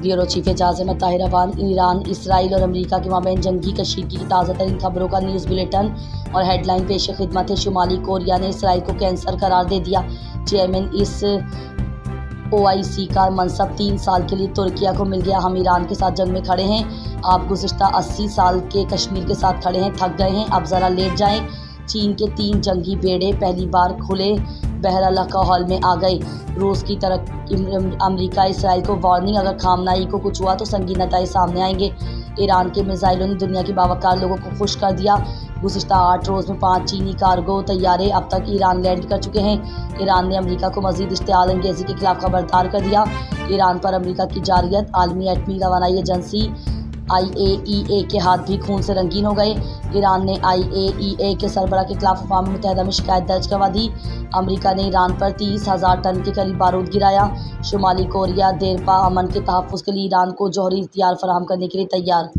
Bureau chief Ejaz Ahmed Tahir Awan. Iran, Israel और America के माबैन जंगी कशीदगी की ताज़ा तरीन खबरों का न्यूज़ बुलेटिन और हेडलाइन पेश खिदमत है। शुमाली कोरिया ने इसराइल को कैंसर करार दे दिया। चेयरमैन इस OIC का मनसब 3 साल के लिए तुर्किया को मिल गया। हम ईरान के साथ जंग में खड़े हैं। आप गुज़िश्ता 80 साल के कश्मीर के साथ खड़े हैं, थक गए हैं, अब ज़रा लेट जाएं। चीन के 3 जंगी बेड़े पहली बार खुले बहर अल-कहल में आ गए। रूस की तरफ अमेरिका इसराइल को वार्निंग, अगर खामनाई को कुछ हुआ तो संगीन नताइज सामने आएंगे। ईरान के मिसाइलों ने दुनिया के बावकार लोगों को खुश कर दिया। गुज़िश्ता 8 रोज़ में 5 चीनी कार्गो तैयारे अब तक ईरान लैंड कर चुके हैं। ईरान ने अमेरिका को मज़ीद इश्तिआल अंगेज़ी के खिलाफ खबरदार कर दिया। ईरान पर अमेरिका की जारियत, आलमी एटमी रवानाई एजेंसी IAEA के हाथ भी खून से रंगीन हो गए। ईरान ने IAEA के सरबराह के खिलाफ अक़वाम मुत्तहिदा में शिकायत दर्ज करवा दी। अमेरिका ने ईरान पर 30,000 टन के करीब बारूद गिराया। शुमाली कोरिया देरपा अमन के तहफ़्फ़ुज़ के लिए ईरान को जौहरी हथियार फराहम करने के लिए तैयार।